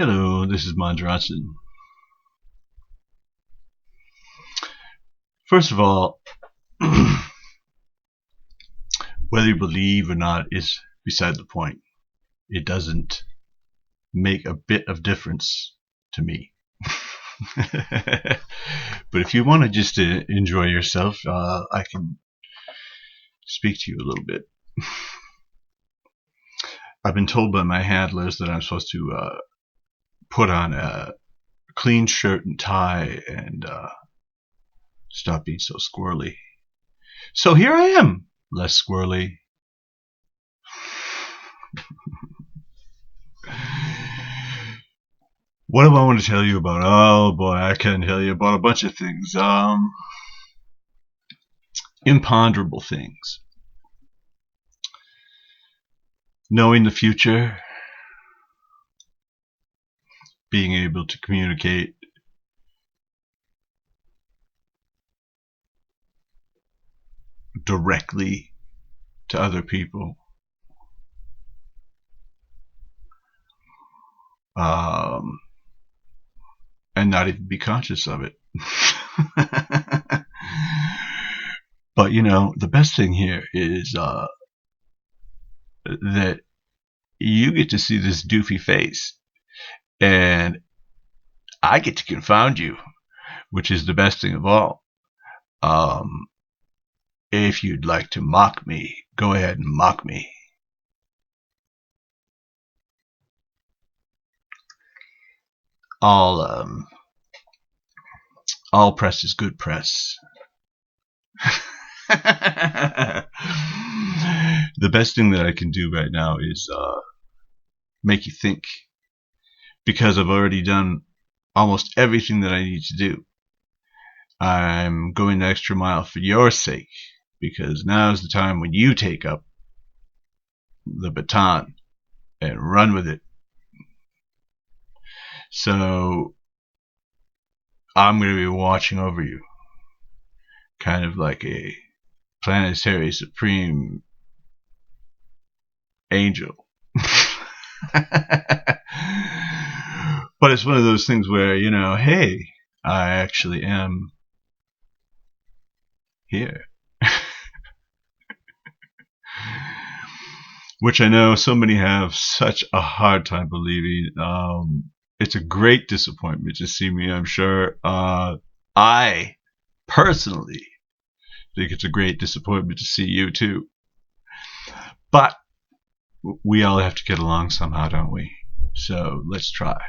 Hello, this is Mandela. First of all, whether you believe or not is beside the point. It doesn't make a bit of difference to me. But if you want to just enjoy yourself, I can speak to you a little bit. I've been told by my handlers that I'm supposed to put on a clean shirt and tie and stop being so squirrely. So here I am, less squirrely. What do I want to tell you about? Oh boy, I can tell you about a bunch of things. Imponderable things. Knowing the future, being able to communicate directly to other people. And not even be conscious of it. But you know, the best thing here is that you get to see this doofy face, and I get to confound you, which is the best thing of all. If you'd like to mock me, go ahead and mock me. All press is good press. The best thing that I can do right now is make you think, because I've already done almost everything that I need to do. I'm going the extra mile for your sake, because now is the time when you take up the baton and run with it. So I'm going to be watching over you, kind of like a planetary supreme angel. But it's one of those things where, you know, hey, I actually am here. Which I know so many have such a hard time believing. It's a great disappointment to see me, I'm sure. I personally think it's a great disappointment to see you too. But we all have to get along somehow, don't we? So let's try.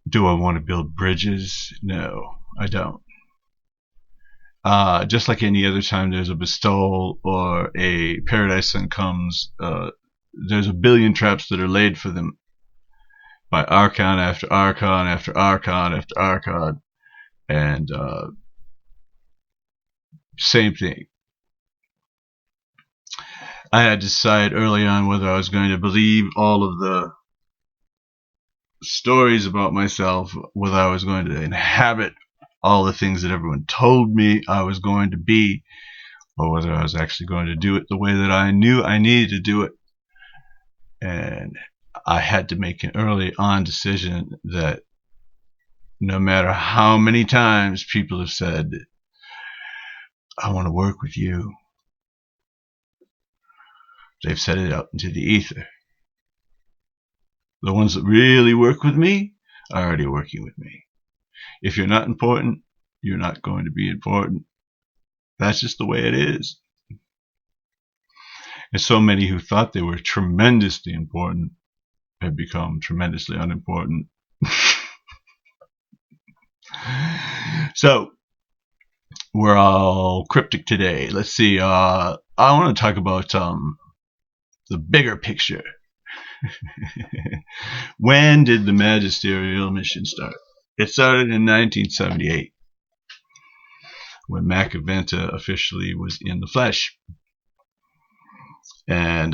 Do I want to build bridges? No, I don't. Just like any other time there's a bestowal or a paradise sun comes, there's a billion traps that are laid for them by archon after archon after archon after archon. And same thing. I had to decide early on whether I was going to believe all of the stories about myself, whether I was going to inhabit all the things that everyone told me I was going to be, or whether I was actually going to do it the way that I knew I needed to do it. And I had to make an early on decision that no matter how many times people have said, I want to work with you, they've said it out into the ether. The ones that really work with me are already working with me. If you're not important, you're not going to be important. That's just the way it is. And so many who thought they were tremendously important have become tremendously unimportant. So, we're all cryptic today. Let's see. I want to talk about the bigger picture. When did the magisterial mission start? It started in 1978, when Macaventa officially was in the flesh. And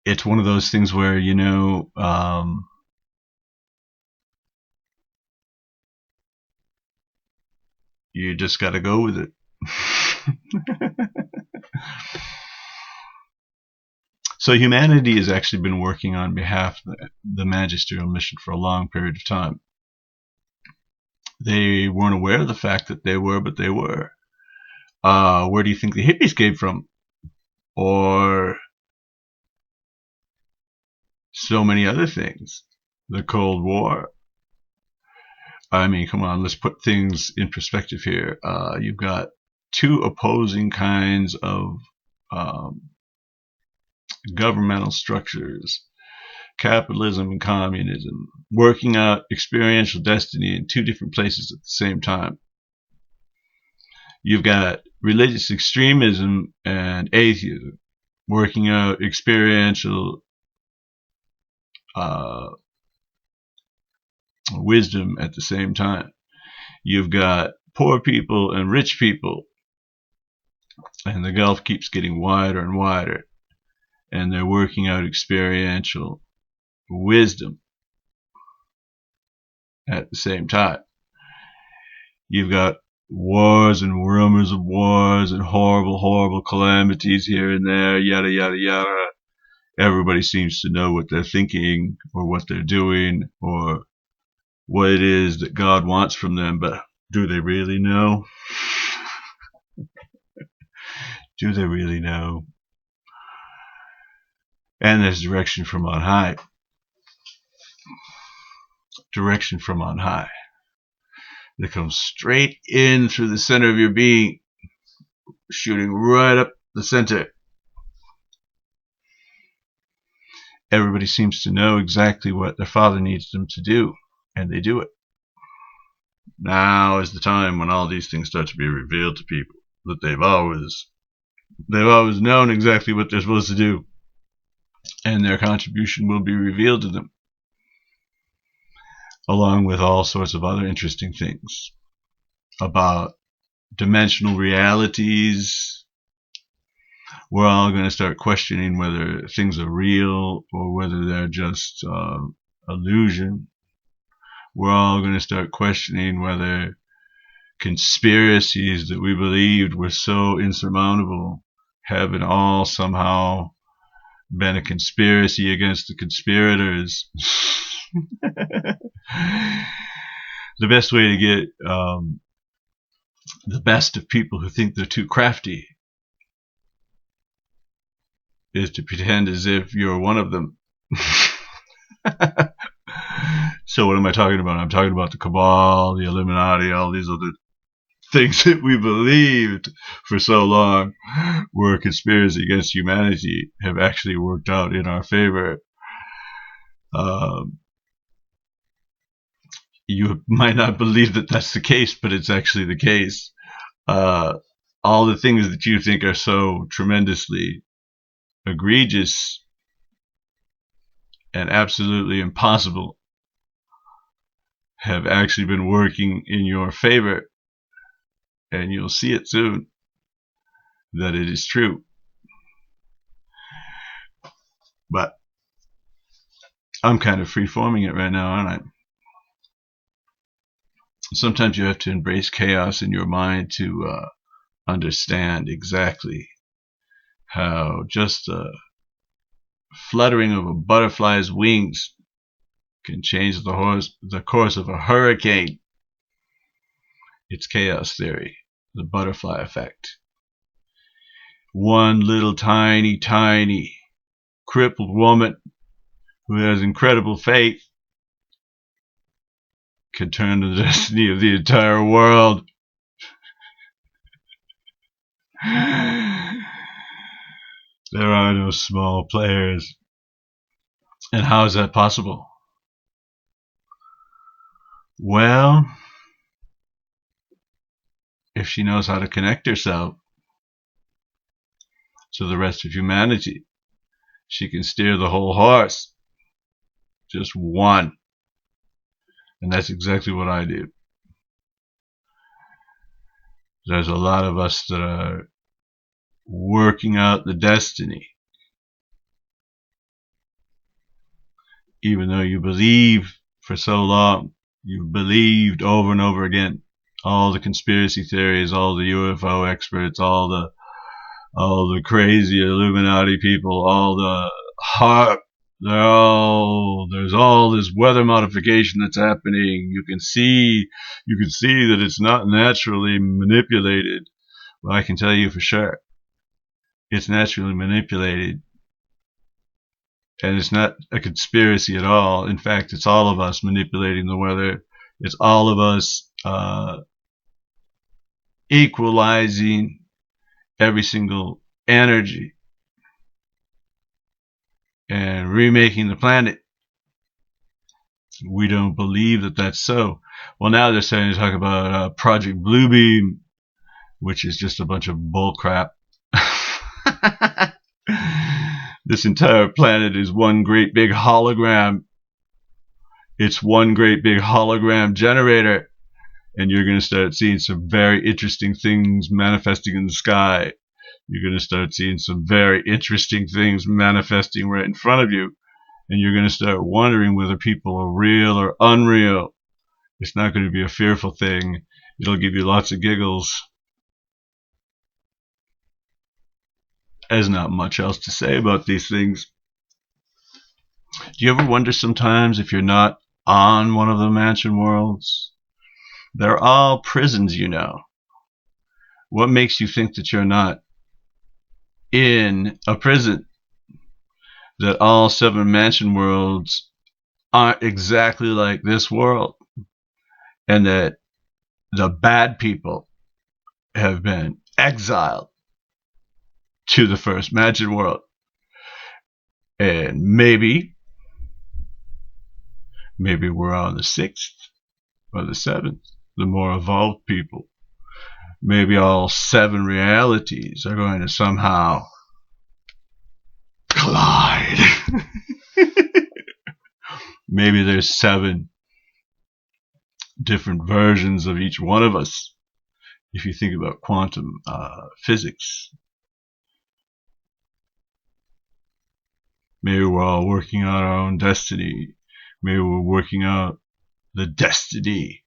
it's one of those things where, you know, you just got to go with it. So humanity has actually been working on behalf of the magisterial mission for a long period of time. They weren't aware of the fact that they were, but they were. Where do you think the hippies came from? Or so many other things. The Cold War. I mean, come on, let's put things in perspective here. You've got two opposing kinds of governmental structures, capitalism and communism, working out experiential destiny in two different places at the same time. You've got religious extremism and atheism, working out experiential wisdom at the same time. You've got poor people and rich people, and the gulf keeps getting wider and wider, and they're working out experiential wisdom at the same time. You've got wars and rumors of wars and horrible, horrible calamities here and there, yada, yada, yada. Everybody seems to know what they're thinking or what they're doing or what it is that God wants from them, but do they really know? Do they really know? And there's direction from on high. Direction from on high that comes straight in through the center of your being, shooting right up the center. Everybody seems to know exactly what their Father needs them to do, and they do it. Now is the time when all these things start to be revealed to people, that they've always known exactly what they're supposed to do, and their contribution will be revealed to them, along with all sorts of other interesting things about dimensional realities. We're all going to start questioning whether things are real or whether they're just illusion. We're all going to start questioning whether conspiracies that we believed were so insurmountable haven't all somehow been a conspiracy against the conspirators. The best way to get the best of people who think they're too crafty is to pretend as if you're one of them. So what am I talking about? I'm talking about the cabal, the Illuminati, all these other things that we believed for so long were a conspiracy against humanity have actually worked out in our favor. You might not believe that that's the case, but it's actually the case. All the things that you think are so tremendously egregious and absolutely impossible have actually been working in your favor, and you'll see it soon that it is true. But I'm kind of free-forming it right now, aren't I? Sometimes you have to embrace chaos in your mind to understand exactly how just the fluttering of a butterfly's wings can change the course of a hurricane. It's chaos theory, the butterfly effect. One little tiny, tiny crippled woman who has incredible faith can turn the destiny of the entire world. There are no small players. And how is that possible? Well, if she knows how to connect herself to the rest of humanity, she can steer the whole horse. Just one. And that's exactly what I do. There's a lot of us that are working out the destiny. Even though you believe for so long, you've believed over and over again, all the conspiracy theories, all the UFO experts, all the crazy Illuminati people, all the hot. There's all this weather modification that's happening. You can see that it's not naturally manipulated. Well, I can tell you for sure, it's naturally manipulated, and it's not a conspiracy at all. In fact, it's all of us manipulating the weather. It's all of us equalizing every single energy and remaking the planet. We don't believe that that's so. Well, now they're starting to talk about Project Bluebeam, which is just a bunch of bullcrap. This entire planet is one great big hologram. It's one great big hologram generator. And you're going to start seeing some very interesting things manifesting in the sky. You're going to start seeing some very interesting things manifesting right in front of you. And you're going to start wondering whether people are real or unreal. It's not going to be a fearful thing. It'll give you lots of giggles. There's not much else to say about these things. Do you ever wonder sometimes if you're not on one of the mansion worlds? They're all prisons, you know. What makes you think that you're not in a prison? That all 7 mansion worlds aren't exactly like this world, and that the bad people have been exiled to the first mansion world, and maybe we're on the 6th or the 7th, the more evolved people. Maybe all 7 realities are going to somehow collide. Maybe there's 7 different versions of each one of us. If you think about quantum physics, maybe we're all working out our own destiny. Maybe we're working out the destiny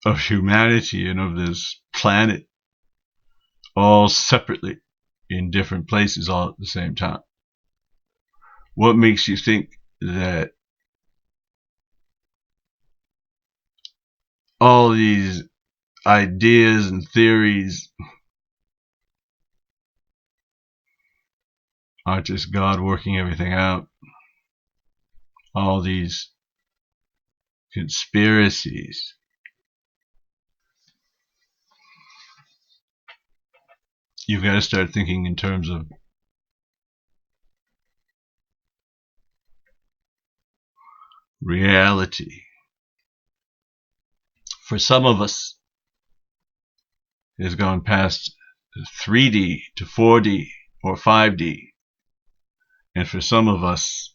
of humanity and of this planet, all separately in different places all at the same time. What makes you think that all these ideas and theories aren't just God working everything out? All these conspiracies. You've got to start thinking in terms of reality. For some of us, it has gone past 3D to 4D or 5D. And for some of us,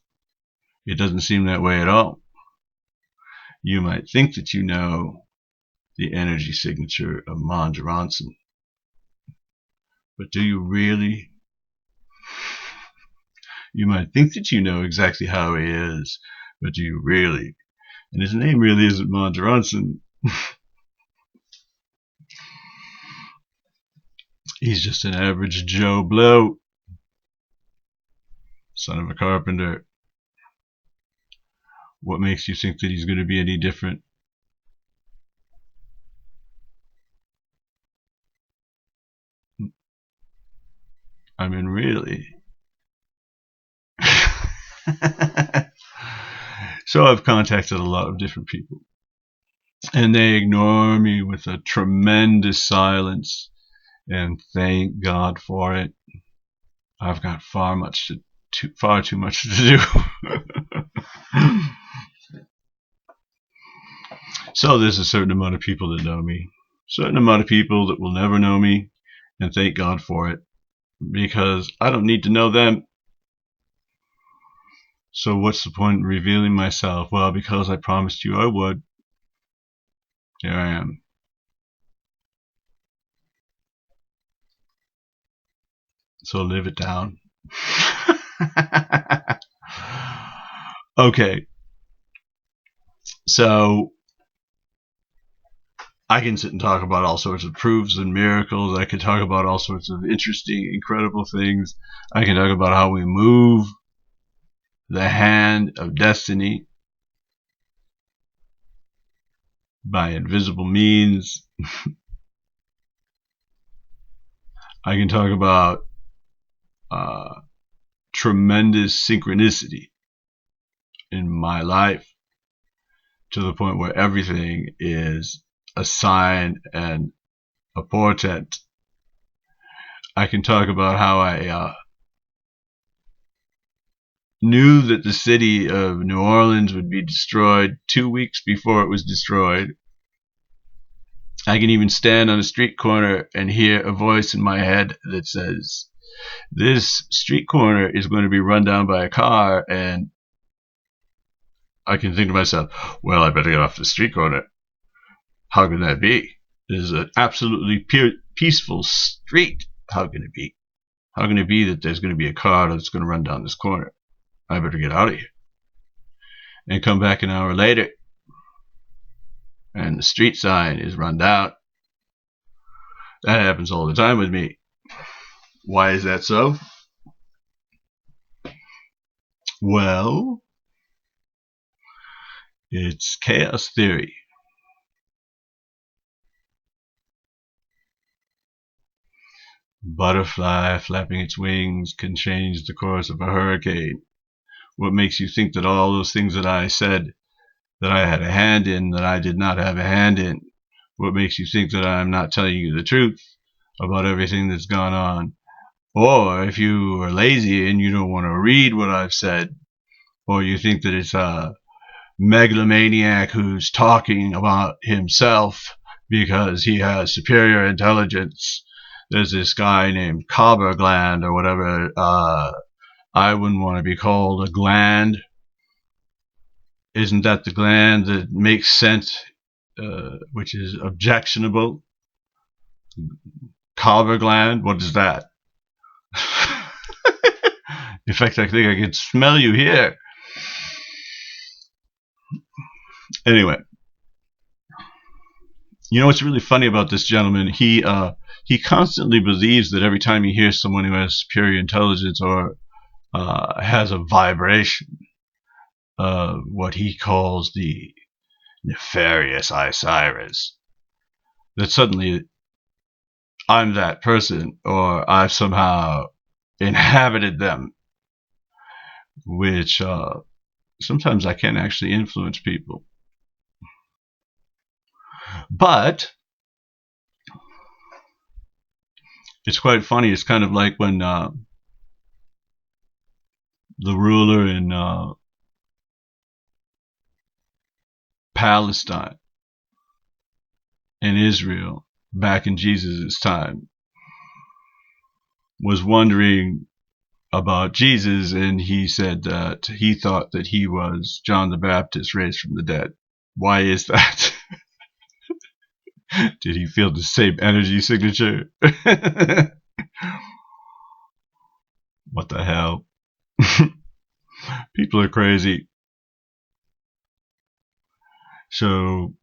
it doesn't seem that way at all. You might think that you know the energy signature of MANDELA, but do you really? You might think that you know exactly how he is, but do you really? And his name really isn't MANDELA. He's just an average Joe Blow, son of a carpenter. What makes you think that he's going to be any different? I mean, really? So I've contacted a lot of different people, and they ignore me with a tremendous silence, and thank God for it. I've got far too much to do. So there's a certain amount of people that know me, certain amount of people that will never know me, and thank God for it, because I don't need to know them. So what's the point in revealing myself? Well, because I promised you I would. Here I am. So live it down. Okay. So I can sit and talk about all sorts of proofs and miracles. I can talk about all sorts of interesting, incredible things. I can talk about how we move the hand of destiny by invisible means. I can talk about uh, tremendous synchronicity in my life to the point where everything is a sign and a portent. I can talk about how I knew that the city of New Orleans would be destroyed 2 weeks before it was destroyed. I can even stand on a street corner and hear a voice in my head that says, this street corner is going to be run down by a car, and I can think to myself, well, I better get off the street corner. How can that be? This is an absolutely peaceful street. How can it be? How can it be that there's going to be a car that's going to run down this corner? I better get out of here. And come back an hour later, and the street sign is run down. That happens all the time with me. Why is that so? Well, it's chaos theory. Butterfly flapping its wings can change the course of a hurricane. What makes you think that all those things that I said that I had a hand in, that I did not have a hand in? What makes you think that I'm not telling you the truth about everything that's gone on? Or if you are lazy and you don't want to read what I've said, or you think that it's a megalomaniac who's talking about himself because he has superior intelligence. There's this guy named Cobbergland or whatever. I wouldn't want to be called a gland. Isn't that the gland that makes sense, which is objectionable? Cobbergland? What is that? In fact, I think I can smell you here. Anyway, you know what's really funny about this gentleman? He constantly believes that every time he hears someone who has superior intelligence or has a vibration, what he calls the nefarious CYRUS, that suddenly I'm that person, or I've somehow inhabited them, which sometimes I can't actually influence people. But it's quite funny. It's kind of like when the ruler in Palestine and Israel back in Jesus' time was wondering about Jesus, and he said that he thought that he was John the Baptist raised from the dead. Why is that? Did he feel the same energy signature? What the hell? People are crazy. So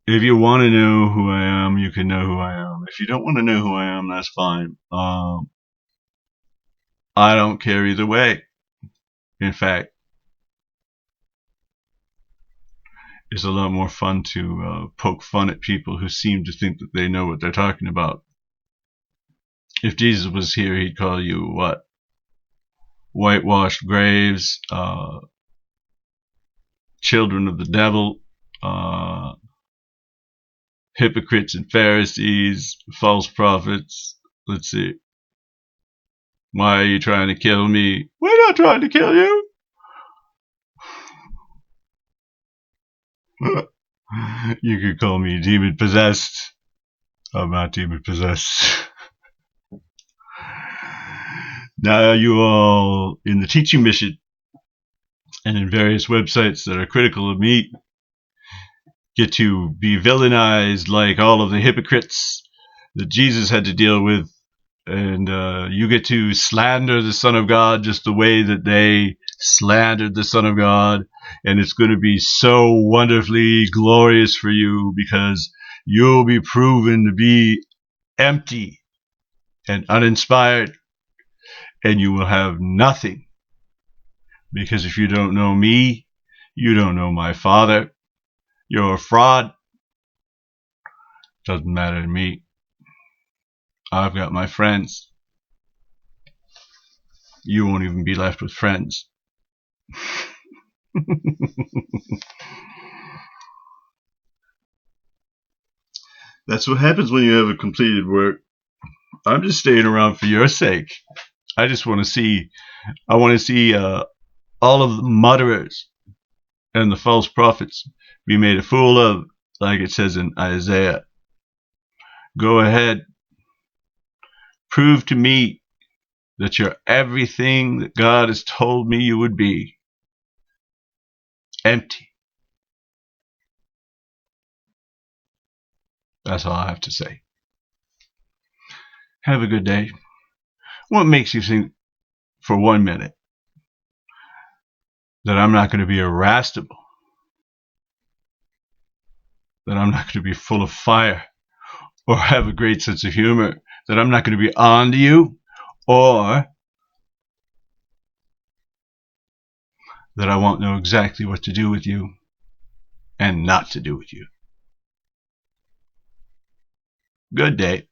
if you want to know who I am, you can know who I am. If you don't want to know who I am, that's fine. I don't care either way. In fact, it's a lot more fun to poke fun at people who seem to think that they know what they're talking about. If Jesus was here, he'd call you what? Whitewashed graves, children of the devil, hypocrites and Pharisees, false prophets. Let's see. Why are you trying to kill me? We're not trying to kill you. You could call me demon possessed. I'm not demon possessed. Now you all in the teaching mission and in various websites that are critical of me get to be villainized like all of the hypocrites that Jesus had to deal with, and you get to slander the Son of God just the way that they slandered the Son of God, and it's going to be so wonderfully glorious for you because you'll be proven to be empty and uninspired, and you will have nothing. Because if you don't know me, you don't know my Father. You're a fraud. Doesn't matter to me. I've got my friends. You won't even be left with friends. That's what happens when you have a completed work. I'm just staying around for your sake. I just want to see. I want to see all of the mutterers and the false prophets be made a fool of, like it says in Isaiah. Go ahead. Prove to me that you're everything that God has told me you would be. Empty. That's all I have to say. Have a good day. What makes you think for 1 minute that I'm not going to be irascible? That I'm not going to be full of fire? Or have a great sense of humor? That I'm not going to be on to you? Or that I won't know exactly what to do with you and not to do with you? Good day.